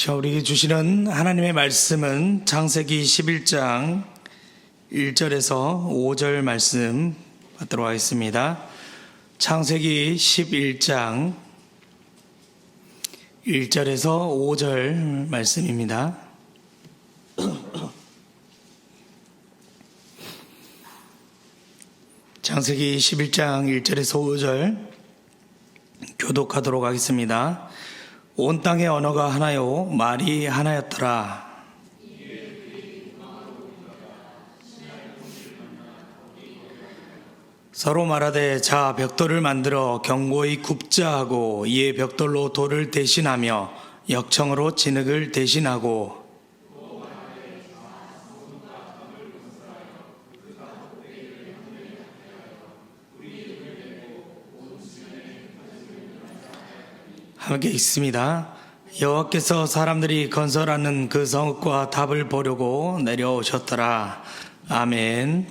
우리에게 주시는 하나님의 말씀은 창세기 11장 1절에서 5절 말씀 받도록 하겠습니다. 창세기 11장 1절에서 5절 말씀입니다. 창세기 11장 1절에서 5절 교독하도록 하겠습니다. 온 땅의 언어가 하나요 말이 하나였더라. 서로 말하되 자 벽돌을 만들어 견고히 굽자 하고 이에 벽돌로 돌을 대신하며 역청으로 진흙을 대신하고 함께 있습니다. 여호와께서 사람들이 건설하는 그 성읍과 답을 보려고 내려오셨더라. 아멘.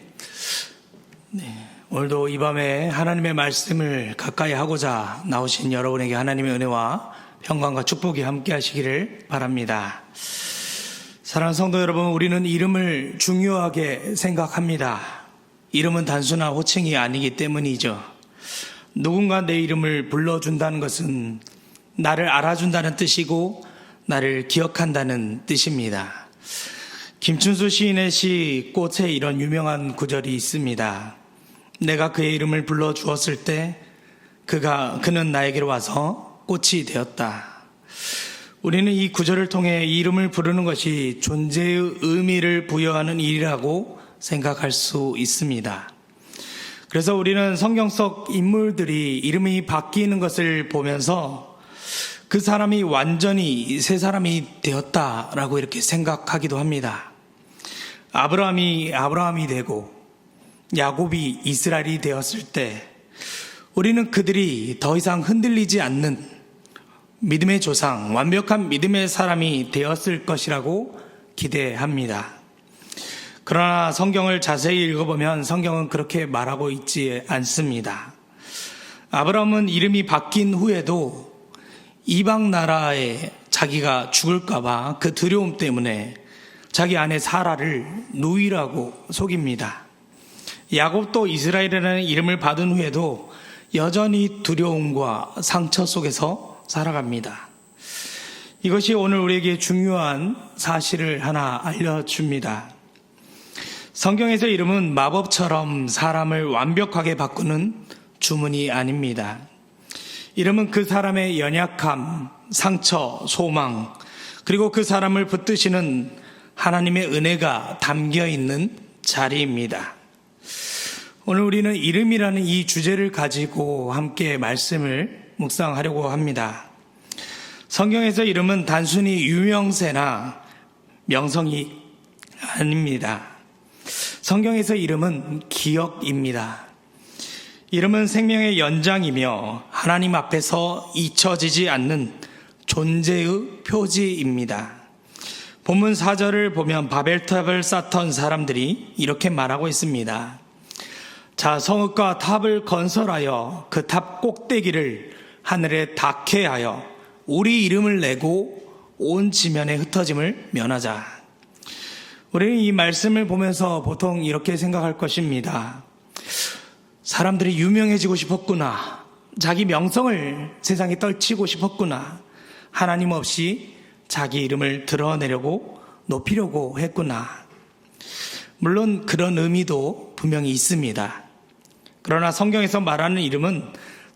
오늘도 이 밤에 하나님의 말씀을 가까이 하고자 나오신 여러분에게 하나님의 은혜와 평강과 축복이 함께 하시기를 바랍니다. 사랑하는 성도 여러분, 우리는 이름을 중요하게 생각합니다. 이름은 단순한 호칭이 아니기 때문이죠. 누군가 내 이름을 불러준다는 것은 나를 알아준다는 뜻이고 나를 기억한다는 뜻입니다. 김춘수 시인의 시 꽃에 이런 유명한 구절이 있습니다. 내가 그의 이름을 불러주었을 때 그는 나에게로 와서 꽃이 되었다. 우리는 이 구절을 통해 이름을 부르는 것이 존재의 의미를 부여하는 일이라고 생각할 수 있습니다. 그래서 우리는 성경 속 인물들이 이름이 바뀌는 것을 보면서 그 사람이 완전히 새 사람이 되었다라고 이렇게 생각하기도 합니다. 아브라함이 되고 야곱이 이스라엘이 되었을 때 우리는 그들이 더 이상 흔들리지 않는 믿음의 조상, 완벽한 믿음의 사람이 되었을 것이라고 기대합니다. 그러나 성경을 자세히 읽어보면 성경은 그렇게 말하고 있지 않습니다. 아브라함은 이름이 바뀐 후에도 이방 나라에 자기가 죽을까봐 그 두려움 때문에 자기 아내 사라를 누이라고 속입니다. 야곱도 이스라엘이라는 이름을 받은 후에도 여전히 두려움과 상처 속에서 살아갑니다. 이것이 오늘 우리에게 중요한 사실을 하나 알려줍니다. 성경에서 이름은 마법처럼 사람을 완벽하게 바꾸는 주문이 아닙니다. 이름은 그 사람의 연약함, 상처, 소망, 그리고 그 사람을 붙드시는 하나님의 은혜가 담겨 있는 자리입니다. 오늘 우리는 이름이라는 이 주제를 가지고 함께 말씀을 묵상하려고 합니다. 성경에서 이름은 단순히 유명세나 명성이 아닙니다. 성경에서 이름은 기억입니다. 이름은 생명의 연장이며 하나님 앞에서 잊혀지지 않는 존재의 표지입니다. 본문 4절을 보면 바벨탑을 쌓던 사람들이 이렇게 말하고 있습니다. 자, 성읍과 탑을 건설하여 그 탑 꼭대기를 하늘에 닿게 하여 우리 이름을 내고 온 지면에 흩어짐을 면하자. 우리는 이 말씀을 보면서 보통 이렇게 생각할 것입니다. 사람들이 유명해지고 싶었구나. 자기 명성을 세상에 떨치고 싶었구나. 하나님 없이 자기 이름을 드러내려고 높이려고 했구나. 물론 그런 의미도 분명히 있습니다. 그러나 성경에서 말하는 이름은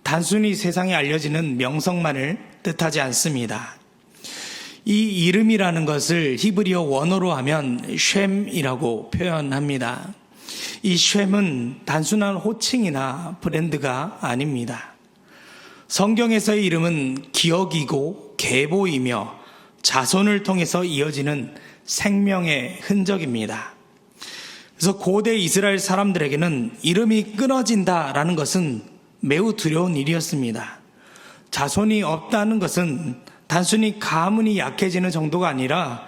단순히 세상에 알려지는 명성만을 뜻하지 않습니다. 이 이름이라는 것을 히브리어 원어로 하면 쉔이라고 표현합니다. 이 쉔은 단순한 호칭이나 브랜드가 아닙니다. 성경에서의 이름은 기억이고 계보이며 자손을 통해서 이어지는 생명의 흔적입니다. 그래서 고대 이스라엘 사람들에게는 이름이 끊어진다라는 것은 매우 두려운 일이었습니다. 자손이 없다는 것은 단순히 가문이 약해지는 정도가 아니라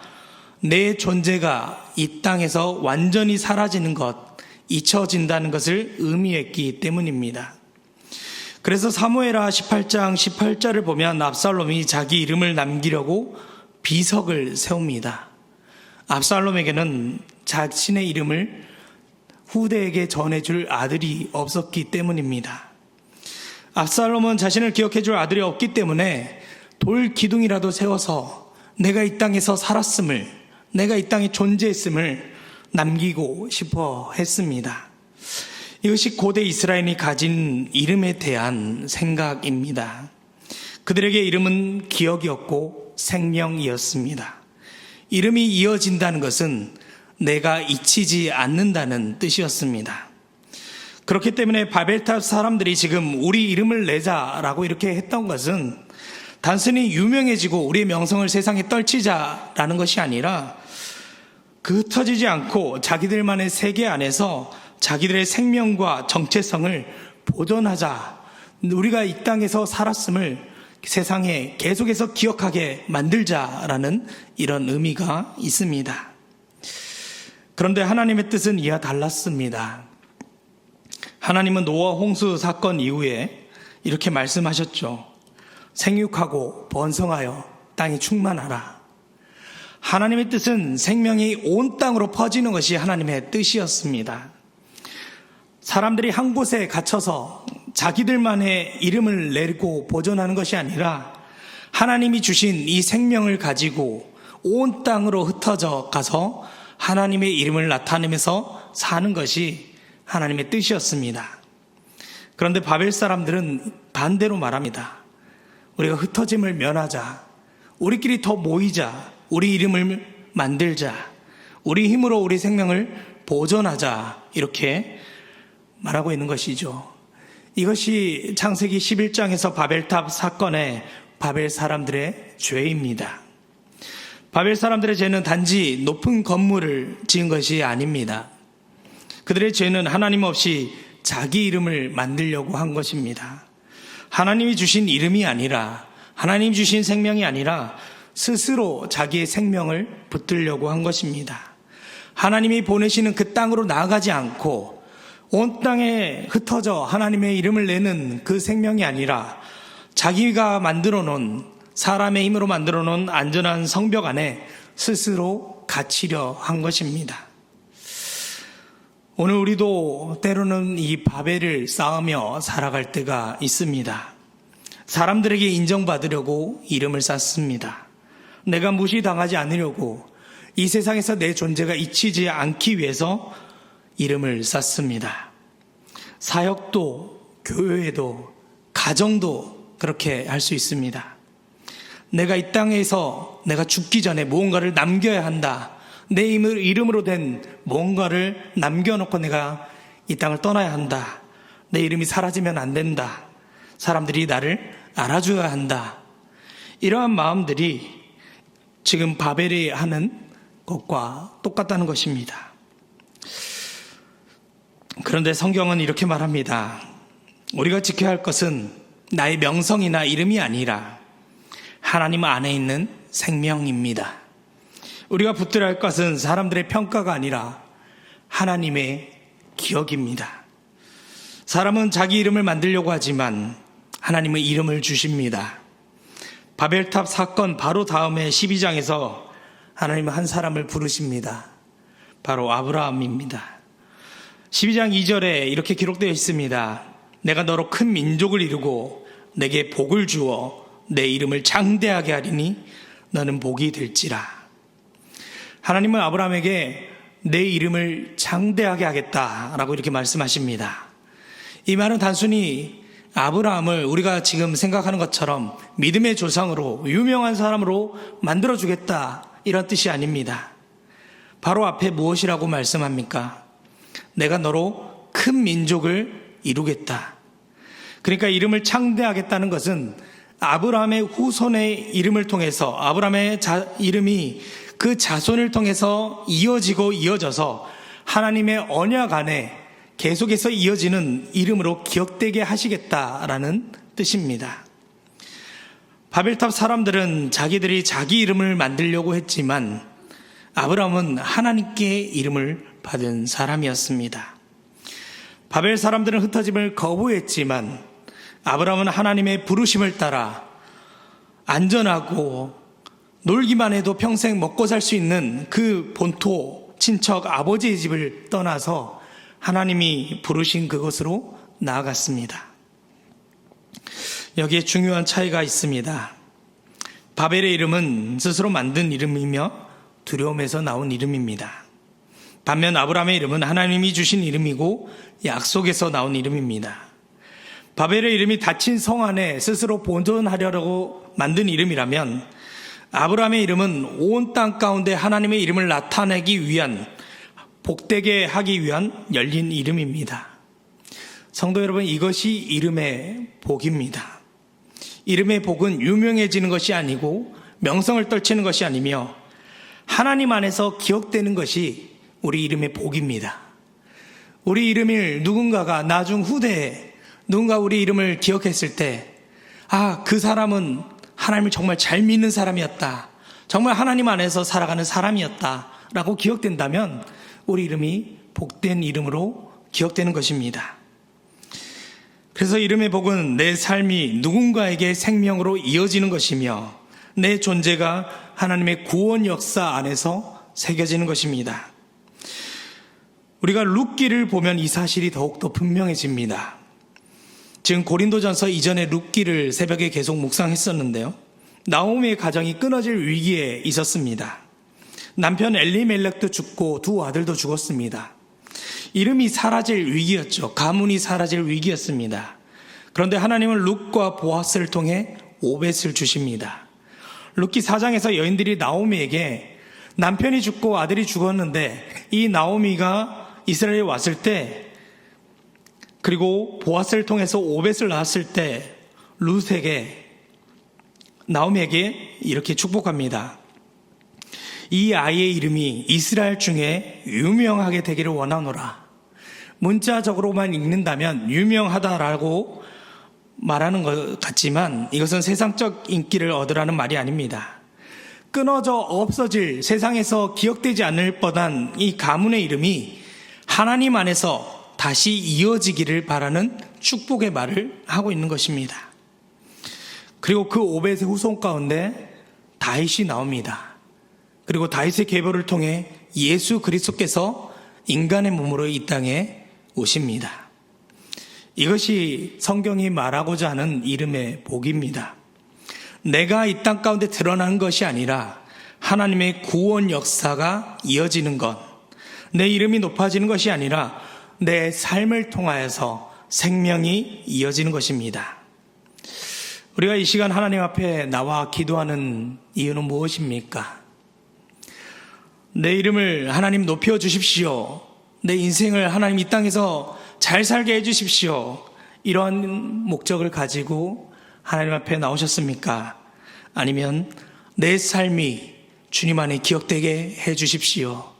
내 존재가 이 땅에서 완전히 사라지는 것, 잊혀진다는 것을 의미했기 때문입니다. 그래서 사무엘하 18장 18절을 보면 압살롬이 자기 이름을 남기려고 비석을 세웁니다. 압살롬에게는 자신의 이름을 후대에게 전해줄 아들이 없었기 때문입니다. 압살롬은 자신을 기억해줄 아들이 없기 때문에 돌 기둥이라도 세워서 내가 이 땅에서 살았음을, 내가 이 땅에 존재했음을 남기고 싶어 했습니다. 이것이 고대 이스라엘이 가진 이름에 대한 생각입니다. 그들에게 이름은 기억이었고 생명이었습니다. 이름이 이어진다는 것은 내가 잊히지 않는다는 뜻이었습니다. 그렇기 때문에 바벨탑 사람들이 지금 우리 이름을 내자라고 이렇게 했던 것은 단순히 유명해지고 우리의 명성을 세상에 떨치자라는 것이 아니라 흩어지지 않고 자기들만의 세계 안에서 자기들의 생명과 정체성을 보존하자, 우리가 이 땅에서 살았음을 세상에 계속해서 기억하게 만들자라는 이런 의미가 있습니다. 그런데 하나님의 뜻은 이와 달랐습니다. 하나님은 노아 홍수 사건 이후에 이렇게 말씀하셨죠. 생육하고 번성하여 땅이 충만하라. 하나님의 뜻은 생명이 온 땅으로 퍼지는 것이 하나님의 뜻이었습니다. 사람들이 한 곳에 갇혀서 자기들만의 이름을 내고 보존하는 것이 아니라 하나님이 주신 이 생명을 가지고 온 땅으로 흩어져 가서 하나님의 이름을 나타내면서 사는 것이 하나님의 뜻이었습니다. 그런데 바벨 사람들은 반대로 말합니다. 우리가 흩어짐을 면하자. 우리끼리 더 모이자. 우리 이름을 만들자. 우리 힘으로 우리 생명을 보존하자. 이렇게 말하고 있는 것이죠. 이것이 창세기 11장에서 바벨탑 사건의 바벨 사람들의 죄입니다. 바벨 사람들의 죄는 단지 높은 건물을 지은 것이 아닙니다. 그들의 죄는 하나님 없이 자기 이름을 만들려고 한 것입니다. 하나님이 주신 이름이 아니라, 하나님이 주신 생명이 아니라 스스로 자기의 생명을 붙들려고 한 것입니다. 하나님이 보내시는 그 땅으로 나아가지 않고 온 땅에 흩어져 하나님의 이름을 내는 그 생명이 아니라 자기가 만들어 놓은, 사람의 힘으로 만들어 놓은 안전한 성벽 안에 스스로 갇히려 한 것입니다. 오늘 우리도 때로는 이 바벨을 쌓으며 살아갈 때가 있습니다. 사람들에게 인정받으려고 이름을 쌓습니다. 내가 무시당하지 않으려고, 이 세상에서 내 존재가 잊히지 않기 위해서 이름을 쌓습니다. 사역도, 교회도, 가정도 그렇게 할 수 있습니다. 내가 이 땅에서 내가 죽기 전에 무언가를 남겨야 한다. 내 이름으로 된 무언가를 남겨놓고 내가 이 땅을 떠나야 한다. 내 이름이 사라지면 안 된다. 사람들이 나를 알아줘야 한다. 이러한 마음들이 지금 바벨이 하는 것과 똑같다는 것입니다. 그런데 성경은 이렇게 말합니다. 우리가 지켜야 할 것은 나의 명성이나 이름이 아니라 하나님 안에 있는 생명입니다. 우리가 붙들어야 할 것은 사람들의 평가가 아니라 하나님의 기억입니다. 사람은 자기 이름을 만들려고 하지만 하나님은 이름을 주십니다. 바벨탑 사건 바로 다음에 12장에서 하나님은 한 사람을 부르십니다. 바로 아브라함입니다. 12장 2절에 이렇게 기록되어 있습니다. 내가 너로 큰 민족을 이루고 내게 복을 주어 내 이름을 장대하게 하리니 너는 복이 될지라. 하나님은 아브라함에게 내 이름을 장대하게 하겠다라고 이렇게 말씀하십니다. 이 말은 단순히 아브라함을 우리가 지금 생각하는 것처럼 믿음의 조상으로 유명한 사람으로 만들어주겠다 이런 뜻이 아닙니다. 바로 앞에 무엇이라고 말씀합니까? 내가 너로 큰 민족을 이루겠다. 그러니까 이름을 창대하겠다는 것은 아브라함의 후손의 이름을 통해서, 아브라함의 이름이 그 자손을 통해서 이어지고 이어져서 하나님의 언약 안에 계속해서 이어지는 이름으로 기억되게 하시겠다라는 뜻입니다. 바벨탑 사람들은 자기들이 자기 이름을 만들려고 했지만 아브라함은 하나님께 이름을 받은 사람이었습니다. 바벨 사람들은 흩어짐을 거부했지만 아브라함은 하나님의 부르심을 따라 안전하고 놀기만 해도 평생 먹고 살 수 있는 그 본토, 친척, 아버지의 집을 떠나서 하나님이 부르신 그곳으로 나아갔습니다. 여기에 중요한 차이가 있습니다. 바벨의 이름은 스스로 만든 이름이며 두려움에서 나온 이름입니다. 반면 아브라함의 이름은 하나님이 주신 이름이고 약속에서 나온 이름입니다. 바벨의 이름이 닫힌 성 안에 스스로 보존하려고 만든 이름이라면 아브라함의 이름은 온 땅 가운데 하나님의 이름을 나타내기 위한, 복되게 하기 위한 열린 이름입니다. 성도 여러분, 이것이 이름의 복입니다. 이름의 복은 유명해지는 것이 아니고 명성을 떨치는 것이 아니며 하나님 안에서 기억되는 것이 우리 이름의 복입니다. 우리 이름을 누군가가 나중 후대에 누군가 우리 이름을 기억했을 때, 그 사람은 하나님을 정말 잘 믿는 사람이었다, 정말 하나님 안에서 살아가는 사람이었다 라고 기억된다면 우리 이름이 복된 이름으로 기억되는 것입니다. 그래서 이름의 복은 내 삶이 누군가에게 생명으로 이어지는 것이며 내 존재가 하나님의 구원 역사 안에서 새겨지는 것입니다. 우리가 룻기를 보면 이 사실이 더욱더 분명해집니다. 지금 고린도전서 이전에 룻기를 새벽에 계속 묵상했었는데요, 나오미의 가정이 끊어질 위기에 있었습니다. 남편 엘리멜렉도 죽고 두 아들도 죽었습니다. 이름이 사라질 위기였죠. 가문이 사라질 위기였습니다. 그런데 하나님은 룻과 보아스를 통해 오벳을 주십니다. 룻기 4장에서 여인들이 나오미에게 남편이 죽고 아들이 죽었는데 이 나오미가 이스라엘에 왔을 때, 그리고 보아스를 통해서 오벳을 낳았을 때 룻에게, 나오미에게 이렇게 축복합니다. 이 아이의 이름이 이스라엘 중에 유명하게 되기를 원하노라. 문자적으로만 읽는다면 유명하다라고 말하는 것 같지만 이것은 세상적 인기를 얻으라는 말이 아닙니다. 끊어져 없어질, 세상에서 기억되지 않을 뻔한 이 가문의 이름이 하나님 안에서 다시 이어지기를 바라는 축복의 말을 하고 있는 것입니다. 그리고 그 오벳의 후손 가운데 다윗이 나옵니다. 그리고 다윗의 계보를 통해 예수 그리스도께서 인간의 몸으로 이 땅에 오십니다. 이것이 성경이 말하고자 하는 이름의 복입니다. 내가 이 땅 가운데 드러나는 것이 아니라 하나님의 구원 역사가 이어지는 것, 내 이름이 높아지는 것이 아니라 내 삶을 통하여서 생명이 이어지는 것입니다. 우리가 이 시간 하나님 앞에 나와 기도하는 이유는 무엇입니까? 내 이름을 하나님 높여 주십시오. 내 인생을 하나님 이 땅에서 잘 살게 해 주십시오. 이런 목적을 가지고 하나님 앞에 나오셨습니까? 아니면 내 삶이 주님 안에 기억되게 해 주십시오.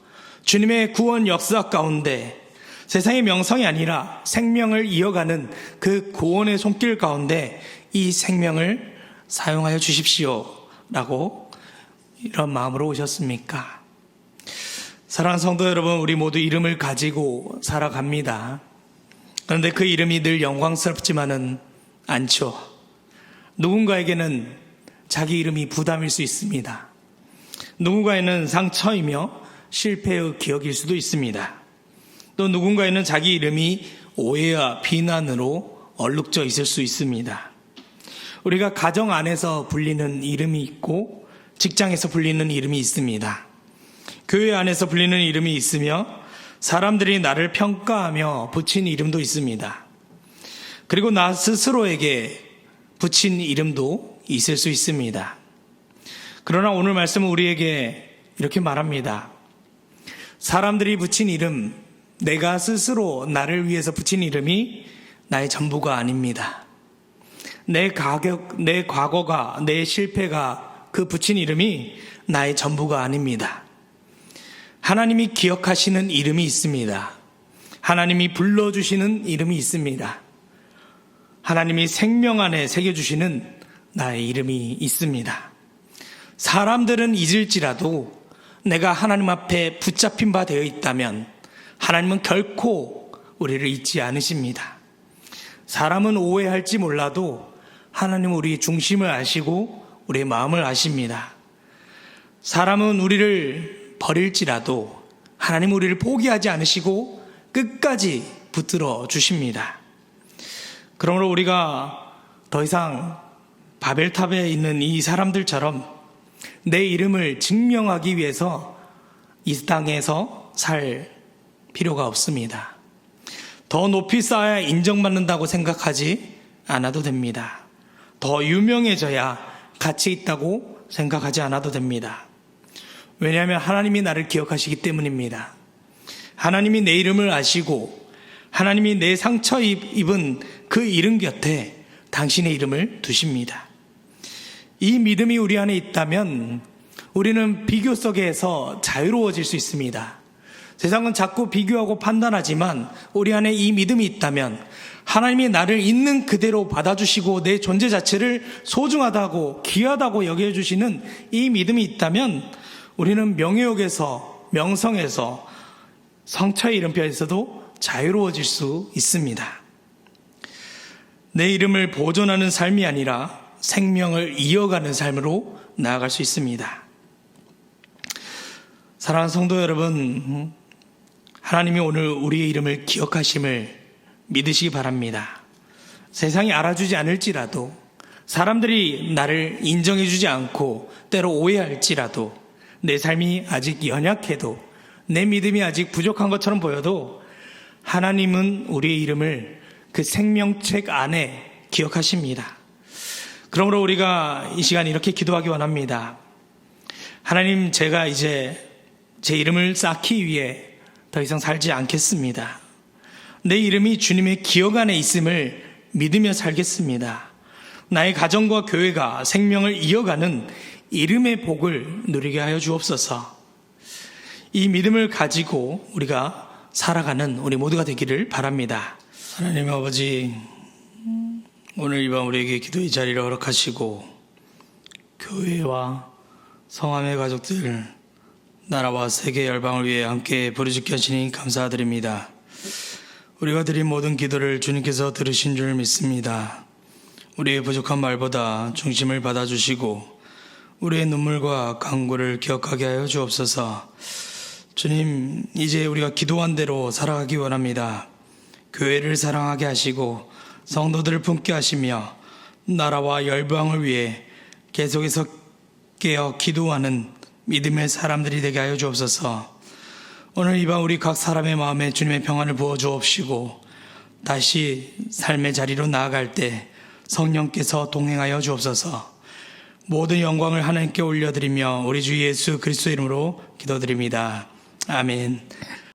주님의 구원 역사 가운데 세상의 명성이 아니라 생명을 이어가는 그 구원의 손길 가운데 이 생명을 사용하여 주십시오 라고 이런 마음으로 오셨습니까? 사랑하는 성도 여러분, 우리 모두 이름을 가지고 살아갑니다. 그런데 그 이름이 늘 영광스럽지만은 않죠. 누군가에게는 자기 이름이 부담일 수 있습니다. 누군가에는 상처이며 실패의 기억일 수도 있습니다. 또 누군가에는 자기 이름이 오해와 비난으로 얼룩져 있을 수 있습니다. 우리가 가정 안에서 불리는 이름이 있고 직장에서 불리는 이름이 있습니다. 교회 안에서 불리는 이름이 있으며 사람들이 나를 평가하며 붙인 이름도 있습니다. 그리고 나 스스로에게 붙인 이름도 있을 수 있습니다. 그러나 오늘 말씀은 우리에게 이렇게 말합니다. 사람들이 붙인 이름, 내가 스스로 나를 위해서 붙인 이름이 나의 전부가 아닙니다. 내 과거가, 내 실패가 그 붙인 이름이 나의 전부가 아닙니다. 하나님이 기억하시는 이름이 있습니다. 하나님이 불러주시는 이름이 있습니다. 하나님이 생명 안에 새겨주시는 나의 이름이 있습니다. 사람들은 잊을지라도 내가 하나님 앞에 붙잡힌 바 되어 있다면 하나님은 결코 우리를 잊지 않으십니다. 사람은 오해할지 몰라도 하나님은 우리의 중심을 아시고 우리의 마음을 아십니다. 사람은 우리를 버릴지라도 하나님은 우리를 포기하지 않으시고 끝까지 붙들어 주십니다. 그러므로 우리가 더 이상 바벨탑에 있는 이 사람들처럼 내 이름을 증명하기 위해서 이 땅에서 살 필요가 없습니다. 더 높이 쌓아야 인정받는다고 생각하지 않아도 됩니다. 더 유명해져야 가치 있다고 생각하지 않아도 됩니다. 왜냐하면 하나님이 나를 기억하시기 때문입니다. 하나님이 내 이름을 아시고 하나님이 내 상처 입은 그 이름 곁에 당신의 이름을 두십니다. 이 믿음이 우리 안에 있다면 우리는 비교 속에서 자유로워질 수 있습니다. 세상은 자꾸 비교하고 판단하지만 우리 안에 이 믿음이 있다면 하나님이 나를 있는 그대로 받아주시고 내 존재 자체를 소중하다고 귀하다고 여겨주시는 이 믿음이 있다면 우리는 명예욕에서 명성에서 상처의 이름표에서도 자유로워질 수 있습니다. 내 이름을 보존하는 삶이 아니라 생명을 이어가는 삶으로 나아갈 수 있습니다. 사랑하는 성도 여러분, 하나님이 오늘 우리의 이름을 기억하심을 믿으시기 바랍니다. 세상이 알아주지 않을지라도 사람들이 나를 인정해주지 않고 때로 오해할지라도 내 삶이 아직 연약해도 내 믿음이 아직 부족한 것처럼 보여도 하나님은 우리의 이름을 그 생명책 안에 기억하십니다. 그러므로 우리가 이 시간 이렇게 기도하기 원합니다. 하나님, 제가 이제 제 이름을 쌓기 위해 더 이상 살지 않겠습니다. 내 이름이 주님의 기억 안에 있음을 믿으며 살겠습니다. 나의 가정과 교회가 생명을 이어가는 이름의 복을 누리게 하여 주옵소서. 이 믿음을 가지고 우리가 살아가는 우리 모두가 되기를 바랍니다. 하나님 아버지, 오늘 이 밤 우리에게 기도의 자리를 허락하시고 교회와 성함의 가족들, 나라와 세계 열방을 위해 함께 부르짖게 하시니 감사드립니다. 우리가 드린 모든 기도를 주님께서 들으신 줄 믿습니다. 우리의 부족한 말보다 중심을 받아주시고 우리의 눈물과 간구를 기억하게 하여 주옵소서. 주님, 이제 우리가 기도한 대로 살아가기 원합니다. 교회를 사랑하게 하시고 성도들을 품게 하시며 나라와 열방을 위해 계속해서 깨어 기도하는 믿음의 사람들이 되게 하여 주옵소서. 오늘 이 밤 우리 각 사람의 마음에 주님의 평안을 부어 주옵시고 다시 삶의 자리로 나아갈 때 성령께서 동행하여 주옵소서. 모든 영광을 하나님께 올려드리며 우리 주 예수 그리스도 이름으로 기도드립니다. 아멘.